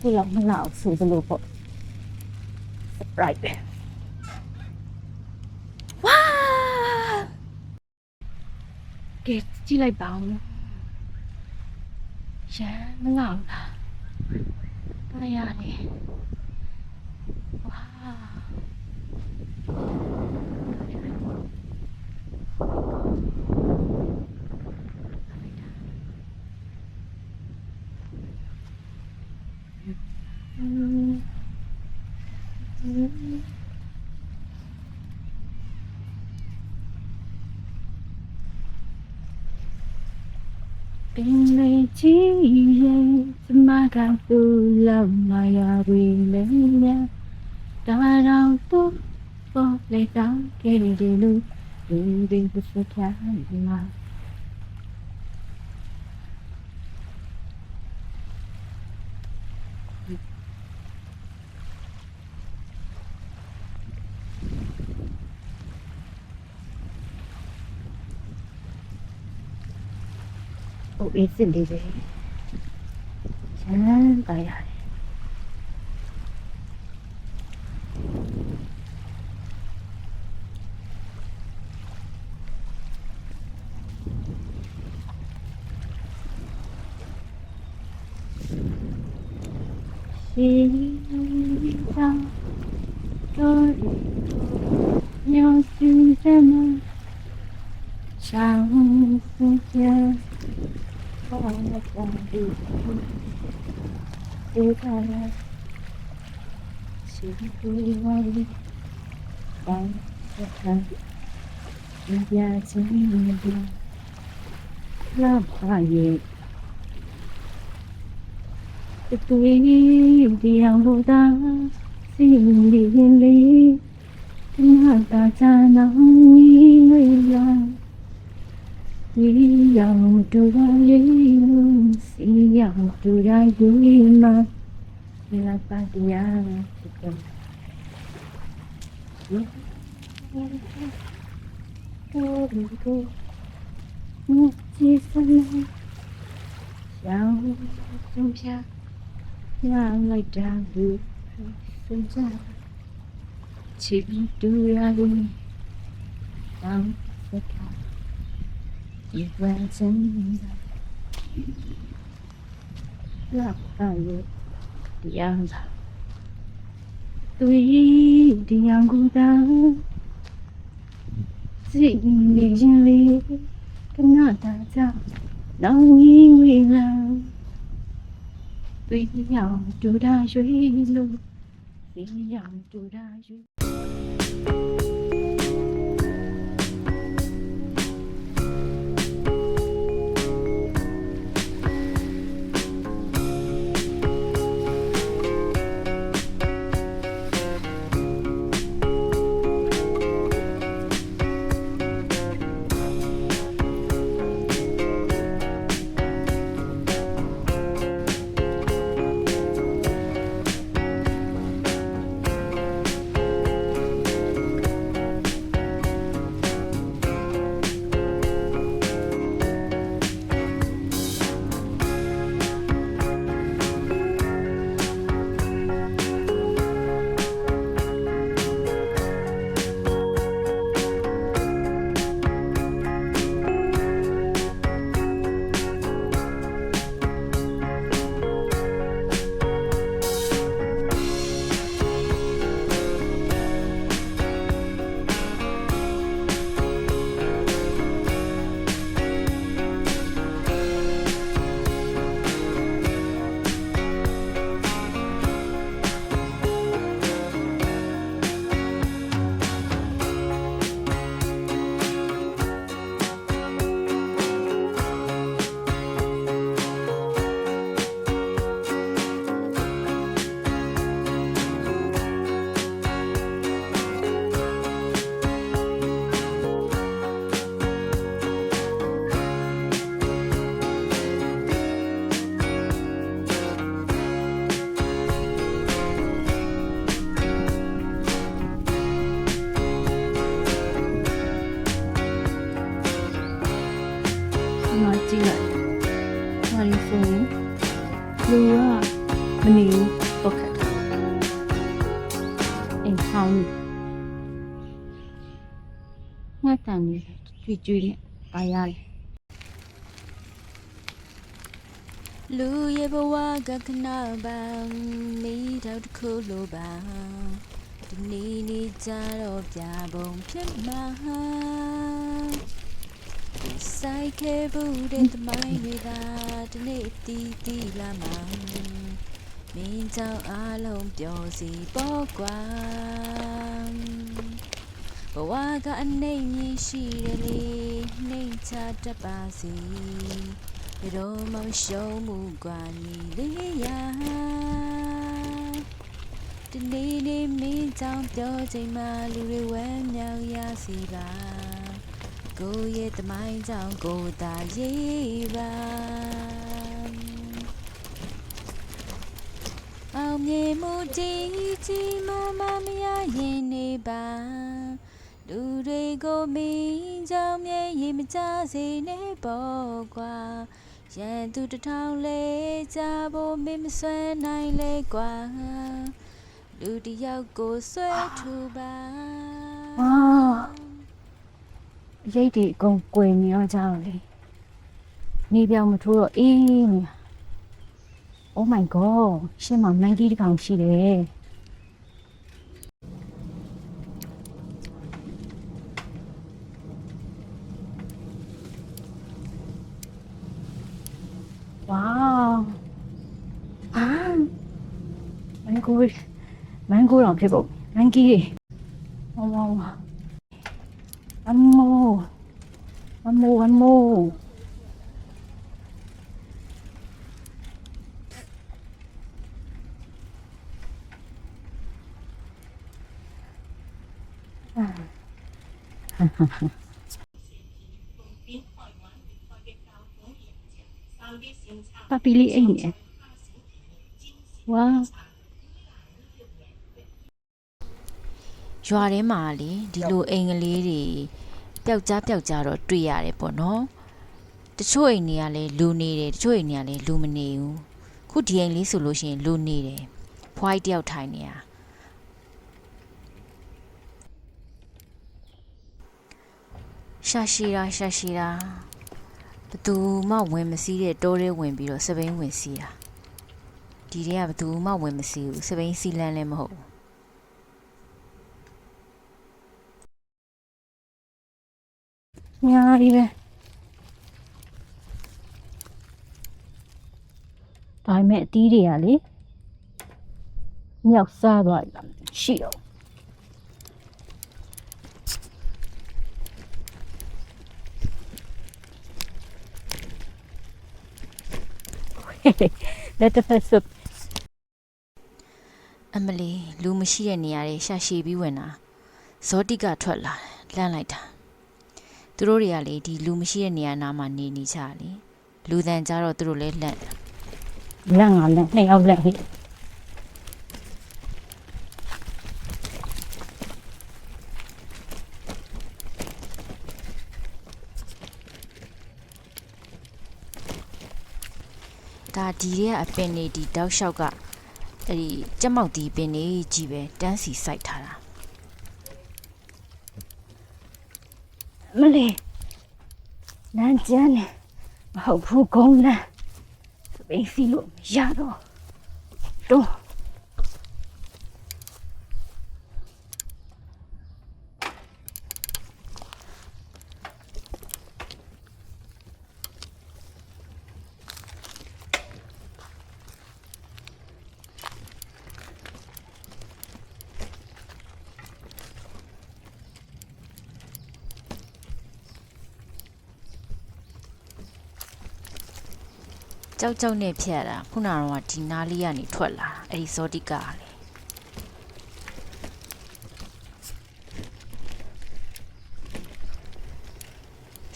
Pulang melau sudah lupa. Right. Wow. Okay, chỉ lại bảo. Chả melau lah. Kayak ni. Wow. Bên này chỉ dây mà càng tu lòng mà ya quên lấy nha ta đâu tốt có lấy đó cái đi luôn đừng đừng có sự khác mà 있을 일이 잘 가야 해. 上多有是什么？上世界我想你，不再来，幸福我的放着看，一边经历着那花叶。对的样不大，心里那大家能以为然，一样都在一路，一样都在一路，你来把的呀，这个。我几分了，想种下。让来打入生长，情度让你当思考，一万真的让大约的样子，对的样孤单，心里跟那大家能因为了。对呀，就大水路，对呀，就大水。ကြည့်လိုက်။ဒါလေးဆိုရင်လူကမနေဘူးပုတ်ခတ်တယ်။အိမ်ဆောင်းငါတန်နေကြွေနဲ့ပါရတယ်။ လူရဲ့ဘဝကခဏပန်းမိတော့တစ်ခုလိုပါဒီနေ့ကြတော့ပြပုံဖြစ်မှာဆိုင်ကဘူးတဲ့တမိုင်းတွေသာဒီနေ့တီးလာမှာမင်းကြောင့်အားလုံးပျော်စီပေါ့ကွာဘဝကအနေမြင့်ရှိတယ်လေနှိမ့်ချတတ်ပါစေဘယ်တော့မှရှုံးမှုกว่าညီလေးရာဒီနေ့မင်းကြောင့်ပြောချိန်မှာလူတွေဝမ်းမြောက်ရစီပါကိုရဲ့တမိုင်းကြောင့်ကိုသာရေးပါအောင်မြင်မှုကြီးမားမမရရင်နေပါလူတွေကိုမင်းကြောင့်မြဲရင်မကြစေနဲ့ပေါ့ကွာရန်သူတစ်ထောင်လဲကြဖို့မင်းမဆွဲနိုင်လဲကွာလူတစ်ယောက်ကိုဆွဲထူပါ ရိတ်တွေအကုန်ကွယ်နေရကြတော့လေနေပြောင်မထိုးတော့အေးနေ Oh my god ရှင်းမှာမန်ကီတစ်ကောင်ရှိတယ်ဝါးအာမန်ကိုတော့ဖြစ်ပုံမန်ကီဝါးone more Papi li ai nè. Wow. ရွာထဲမှာလေဒီလိုအိမ်ကလေးတွေပျောက်ကြားတော့တွေ့ရတယ်ပေါ့နော်တချို့အိမ်တွေကလည်းလူနေတယ်တချို့အိမ်တွေကလည်းလူမနေဘူးခုဒီအိမ်လေးဆိုလို့ရှိရင်လူနေတယ်ဖွားတယောက်ထိုင်နေတာရှာရှိတာဘသူမှဝင်မစည်းတဲ့တိုးထဲဝင်ပြီးတော့စပိန်ဝင်စီးတာဒီတွေကဘသူမှဝင်မစည်းဘူးစပိန်စီလန်းလည်းမဟုတ်ဘူးညာရီပဲဒါပေမဲ့အတီးတွေကလေမြောက်စားသွားပြီလားရှိတော့လက်တစ်ဖက်ဆုပ်အမလီလူမရှိတဲ့နေရာတွေရှာရှည်ပြီးဝင်တာဇောတိကထွက်လာလှမ်းလိုက်တာသူတို့တွေကလေဒီလူမရှိတဲ့နေရာနားမှာနေကြလေလူတန်ကြတော့သူတို့လည်းလက်ငါလက်နှစ်ယောက်လက်ဟိဒါဒီရဲ့အပင်နေဒီတောက်လျှောက်ကအဲ့ဒီကြက်မောက်ဒီပင်နေကြီးပဲတန်းစီစိုက်ထားတာမလေးနန်းကျန်းနေမဟုတ်ဘူးကုန်းလန်းစပိန်စီလို့မရတော့တော့ကြောက်နဲ့ဖြတ်တာခုနကတော့ဒီနားလေးကနေထွက်လာအဲ့ဒီဇောတိကလေ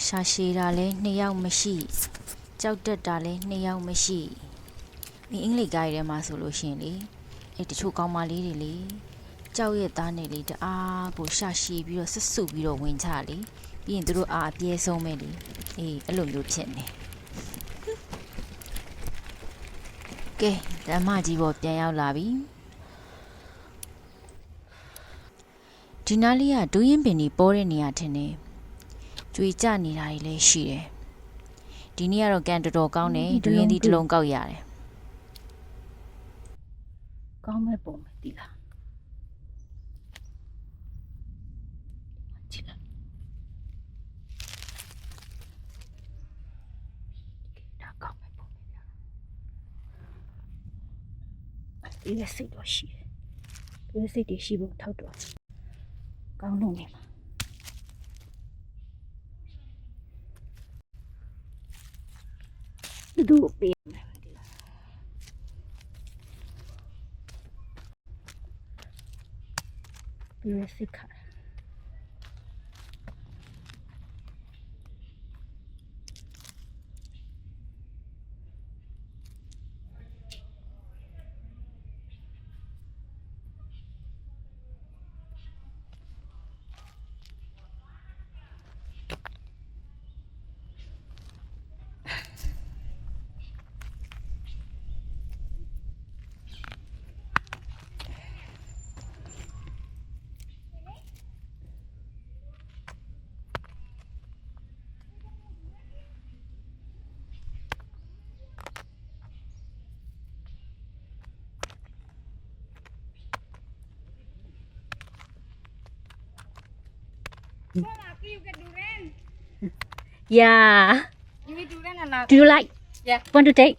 ရှာရှည်တာလည်း2ယောက်မရှိကြောက်တက်တာလည်း2ယောက်မရှိအင်္ဂလိပ်ကိုင်းထဲမှာဆိုလို့ရှိရင်လေအဲ့တချို့ကောင်းမလေးတွေလေကြောက်ရဲ့သားနဲ့လေတအားကိုရှာရှည်ပြီးတော့ဆွဆွပြီးတော့ဝင်ချလေပြီးရင်သူတို့အားအပြဲဆုံးပဲလေအေးအဲ့လိုမျိုးဖြစ်နေကဲဓမ္မကြီးပေါ်ပြန်ရောက်လာပြီဒီနားလေးကဒူးရင်ပင်ကြီးပေါ်တဲ့နေရာထင်တယ်ကြွေကြနေတာတွေလည်းရှိတယ်ဒီနေ့ကတော့ကန်တော်ကောင်းတယ်ဒူးရင်ဒီတစ်လုံးကောက်ရတယ်ကောင်းမဲ့ပုံပဲဒီလားကြည့်လိုက်ဒါကောင်းမဲ့ပုံပဲဒီလက်စိတ်တော့ရှိတယ်ဒီလက်စိတ်တွေရှိဖို့ထောက်တော့ကောင်းလို့နေမှာသူ့ပေးမယ်ဒီလားဒီလက်စိတ်ခါ Yeah. You will do that or not? Do you like? Yeah. Want to take?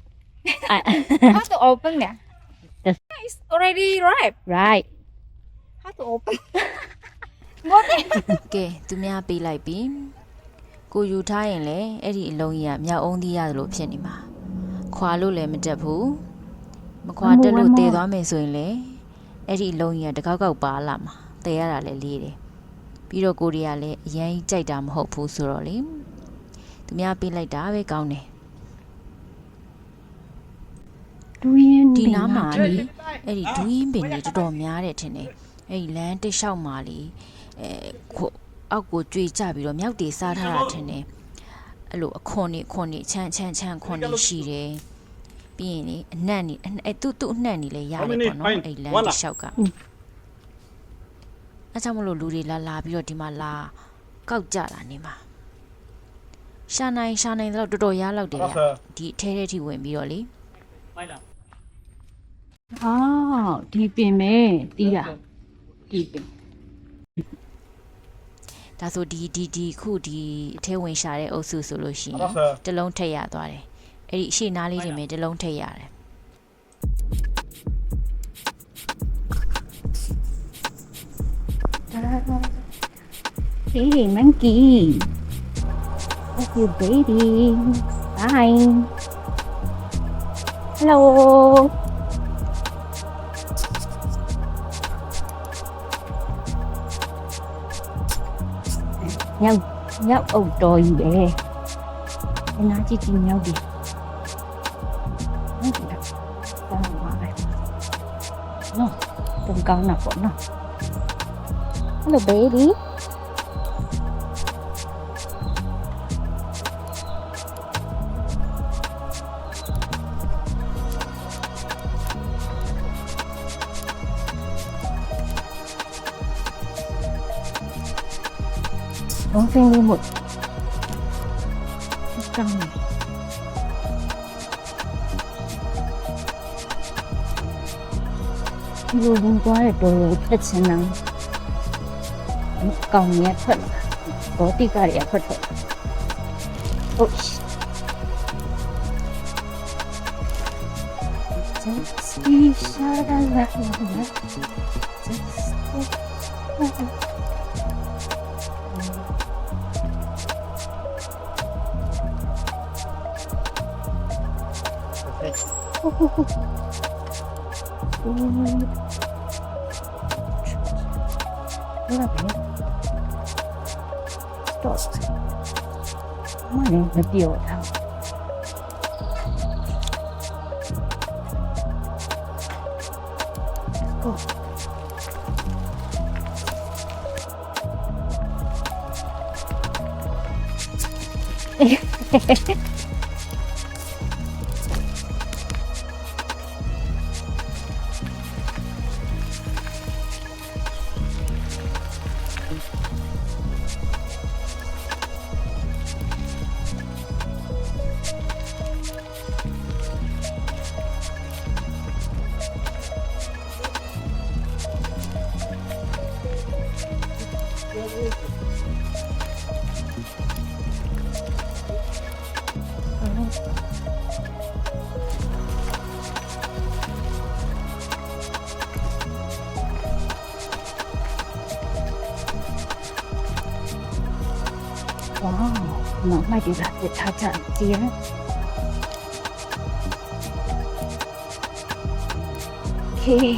How to open that? Yes. It's already ripe. Right. How to open? What? ကဲသူများပေးလိုက်ပြီကိုယူထားရင်လေအဲ့ဒီအလုံးကြီးကမြောက်အောင်သီးရတယ်လို့ဖြစ်နေမှာခွာလို့လည်းမတက်ဘူးမခွာတက်လို့တည်သွားမယ်ဆိုရင်လေအဲ့ဒီအလုံးကြီးကတကောက်ကောက်ပါလာမှာတည်ရတာလည်းလေးတယ်ပြီးတော့ကိုရီးယားလည်းအရင်ကြိုက်တာမဟုတ်ဘူးဆိုတော့လေသူများပေးလိုက်တာပဲကောင်းတယ် ဒီနားမှာလေအဲ့ဒီဒူးရင်ပင်တွေတော်တော်များတယ်ထင်တယ်အဲ့ဒီလမ်းတစ်လျှောက်မှာလေအောက်ကိုကြွေကြပြီးတော့မြောက်တွေစားထားတာထင်တယ်အဲ့လိုအခွန်နေချမ်းခွန်နေရှိတယ်ပြီးရင်လေအနက်နေအဲ့သူ့အနှံ့နေလေရတယ်ပေါ့နော်အဲ့လမ်းတစ်လျှောက်ကအဲ့ကြောင့်မလို့လူတွေလာပြီးတော့ဒီမှာလာကောက်ကြတာနေမှာရှာနိုင်တော့တော်တော်ရလောက်တယ်ဗျဒီအထဲထဲထိဝင်ပြီးတော့လေ Oh, deep in me. Tira. Deep in. ဒါဆိုဒီခုဒီအထဲဝင်ရှာတဲ့အုပ်စုဆိုလို့ရှိရင်တလုံးထည့်ရသွားတယ်အဲ့ဒီအရှိနားလေးတွေမှာတလုံးထည့်ရတယ် Hey, monkey. That's your baby. Bye. Hello. Nhau ầu trời vậy em nói chi nhau đi nó chỉ đặt con mà này nó từng con nào của nó hello baby Bóng phanh lên một căng này vừa hôm qua là tôi rất sẽ nắng còn nhẹ thuận có tí cả nhẹ thuận ôi just be shut up What Stop. Mana video tau. Go. Wow, nó mày đi làm việc tha chẳng gì á. Okay.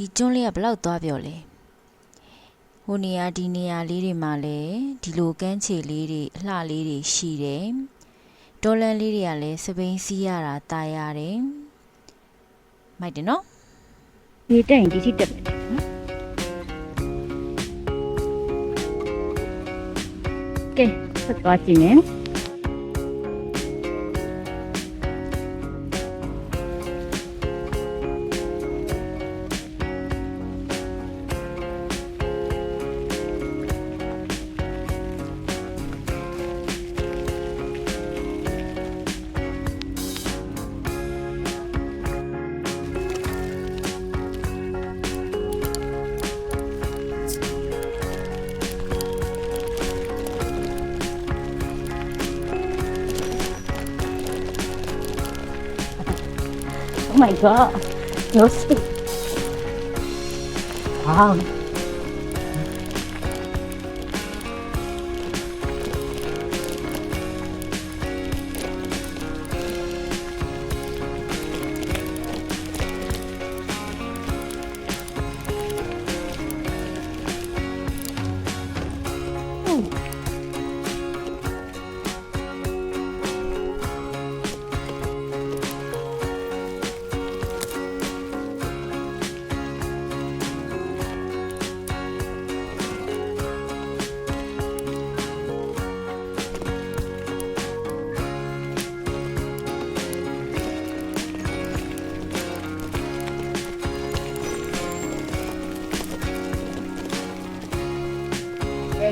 ဒီကျွန်းလေးကဘယ်လောက်သွားပြောလဲဟိုနေရာဒီနေရာလေးတွေမှာလည်းဒီလိုကမ်းခြေလေးတွေအလှလေးတွေရှိတယ်ဒေါ်လန်လေးတွေကလည်းစပိန်စီးရတာတာရတယ်မိုက်တယ်နော် ဒီတက်ရင်ဒီထိတက်မယ်နော်ကဲဆက်သွားကြည့်မယ်Oh my god, you're sick. Wow.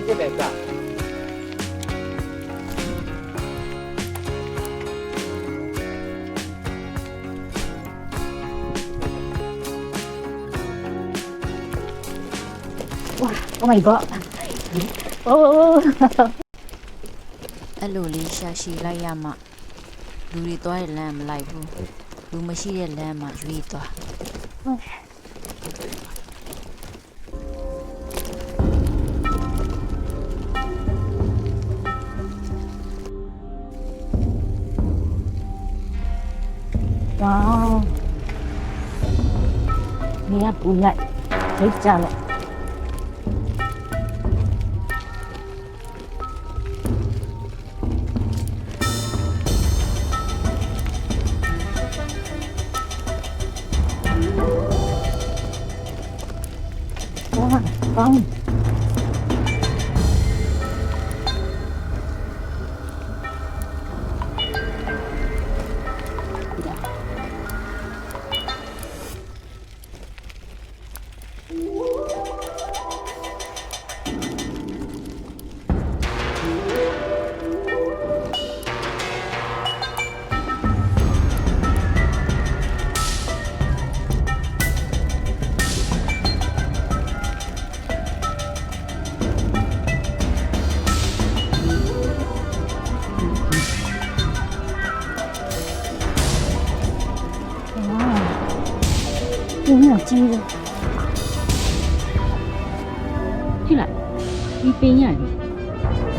这边吧。 Wow, oh my god. Oh. အဲ့လိုလေးရှာရှည်လိုက်ရမှလူတွေသွားတဲ့လမ်းမလိုက်ဘူးလူမရှိတဲ့လမ်းမှာရွေးသွား Wow. Mira pula. Thấy chả lại. Wow, con. Wow. Nó chi rồi. Chứ lại đi bên nhà đi.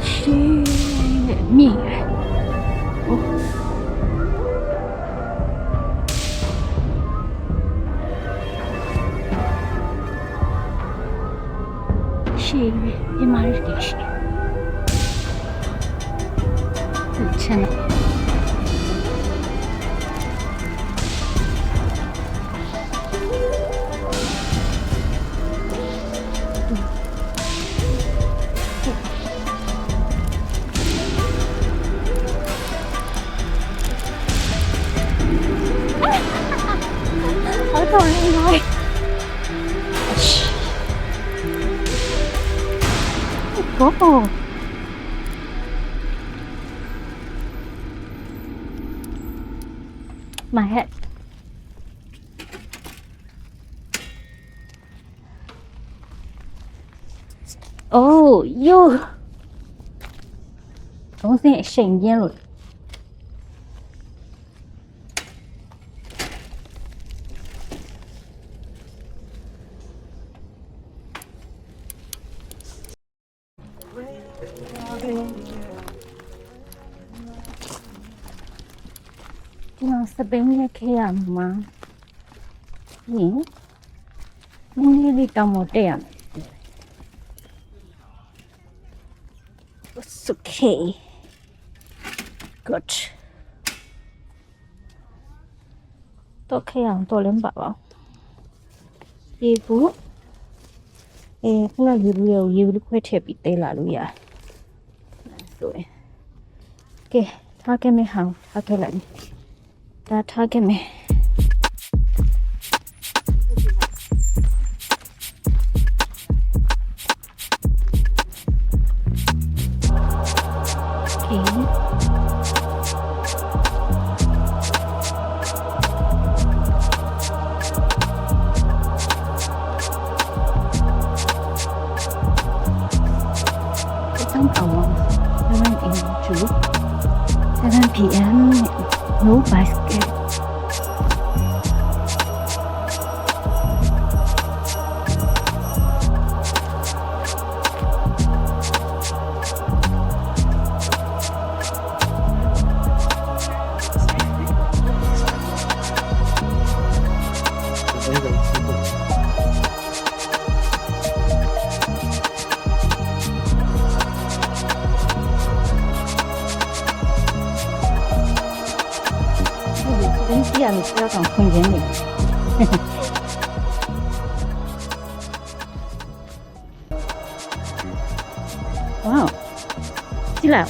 Xí mì. Xí đi mà đi xí. Chân. Ở thôi anh ơi. Cô. My head. Oh, you. 重新升级了。ကျွန်တော်စပိန်နဲ့ခေရမှာဟင် နည်းနည်းလေးတောင်းမတက်ရမယ် It's okay good တော့ခရအောင်တော်လည်းမပါပါဘူးရေဘူးခုနရေဘူးရေဘူးခွဲထည့်ပြီးတဲလာလို့ရတယ်ဆိုရင်ကဲထားခဲ့မယ်ဟောင်းထားခဲ့လိုက်ဒါထားခဲ့မယ်7 p.m. No basket. Dia ni saya akan kunjung ni. Wow. Sila,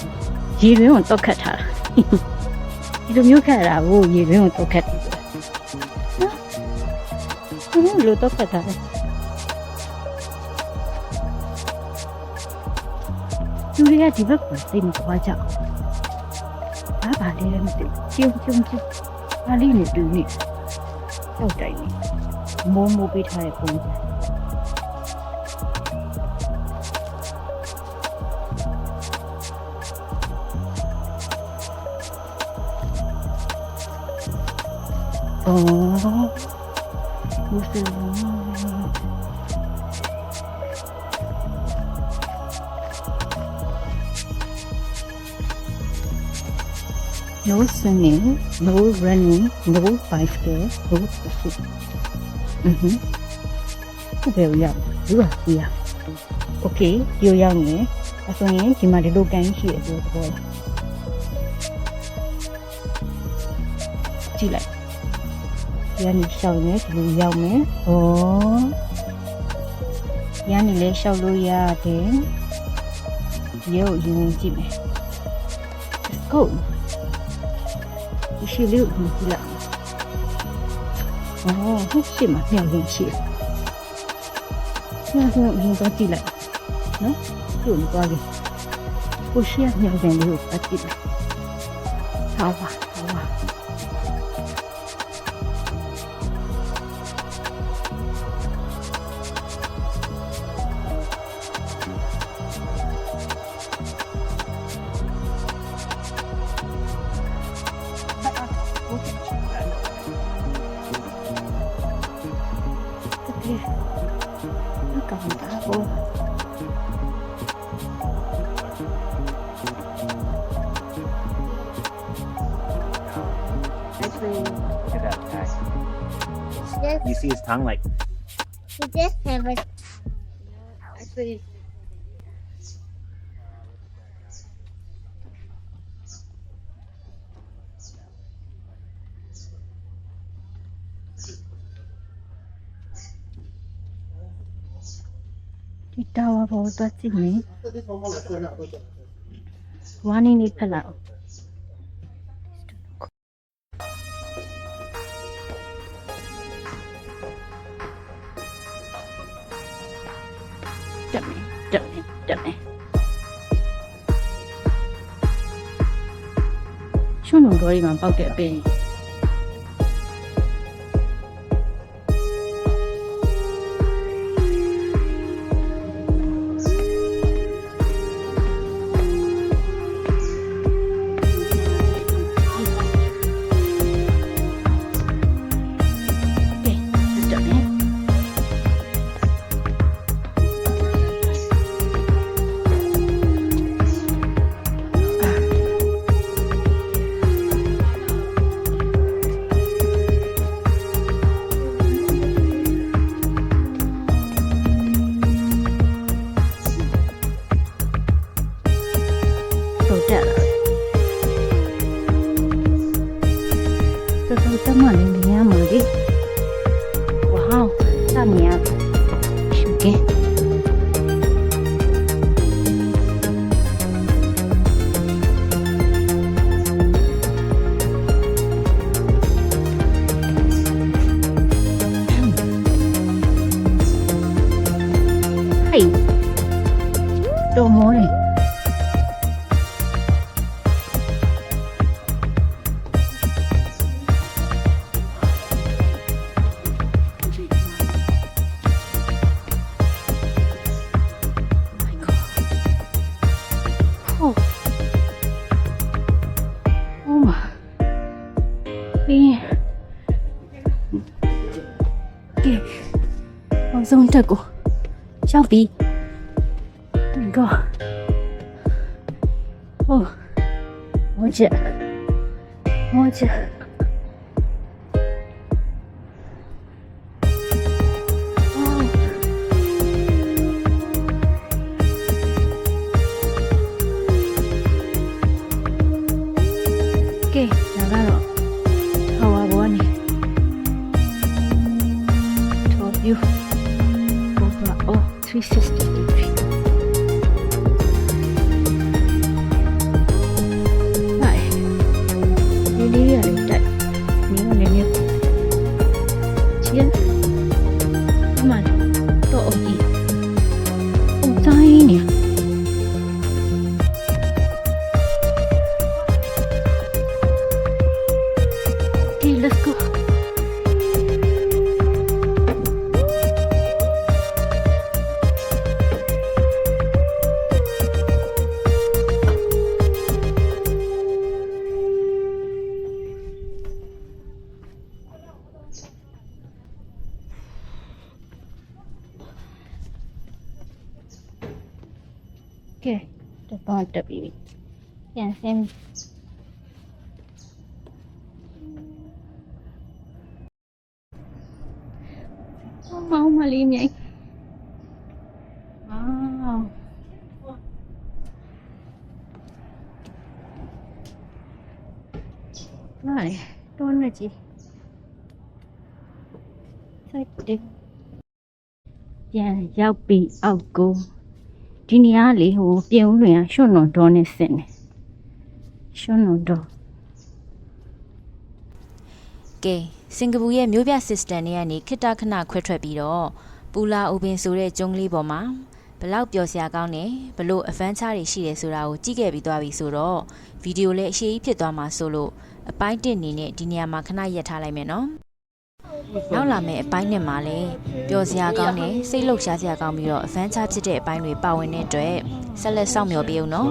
jiran untuk kata. Itu mungkin ada, oh jiran untuk kata. Lu untuk kata. Suria di bawah pasti nak baca. Apa dia ni? Cium. အားလေးနဲ့တူနေတောက်တိုင်နေမိုးပေးထားတဲ့ပုံစံဘူးစလုံး No swimming, no running, no bicycle, no pushing. Well, yeah, you are here. Okay, you're young, eh? I saw you in my little gang here. Chị lại. Yanni sau nhé, chị young, eh? Oh. Yanni lấy sau lôi ya đến. Yo, you chị mẹ. Let's go. She live in Hila. Oh, she must be in Chile. No, you don't feel like. No, you don't go again. Oh, she has never been able to get it. How? Look at that guy. You see his tongue like. He just have a. Actually. Kita awal buat sini. Wani ni pelau. Demi. Shunu dori man pau de pe. ကဲဟေးတော်မောလေဆုံးတက်ကိုရောက်ပြီဒီကဟို我姐ကဲဒါကတော့ဟောပါဘောနေထော်ယူOh, 360 degree. Này, đi à, chạy. Miếng này miếng. Chiến. Mà, tổ gì? Ôi, tay nè. Okay, let's go. Okay, the bond the baby. Yeah, same. Mau mà liêm vậy? Wow. Rồi, đôn là chị. Sao đi? Yeah, giao bị ao cô. ဒီနေရာလေဟိုပြင်ဦးလွင်ရွှွန်တော်တော်နဲ့ဆင်တယ်ရွှွန်တော် ကဲစင်ကာပူရဲ့မျိုးပြ system တွေကနေခိတ္တခဏခွဲထွက်ပြီးတော့ပူလာအူပင်ဆိုတဲ့ကျုံးလေးပေါ်မှာဘလောက်ပျော်စရာကောင်းတယ်ဘလို့ adventure တွေရှိတယ်ဆိုတာကိုကြည့်ခဲ့ပြီးသွားပြီဆိုတော့ဗီဒီယိုလည်းအရှိကြီးဖြစ်သွားမှာဆိုလို့အပိုင်း1အနေနဲ့ဒီနေရာမှာခဏရပ်ထားလိုက်မယ်နော်နောက်လာမယ့်အပိုင်း2မှာလည်းပျော်စရာကောင်းတယ်စိတ်လှုပ်ရှားစရာကောင်းပြီးတော့ adventure ဖြစ်တဲ့အပိုင်းတွေပါဝင်တဲ့အတွက်ဆက်လက်စောင့်မျှော်ပေးအောင်နော်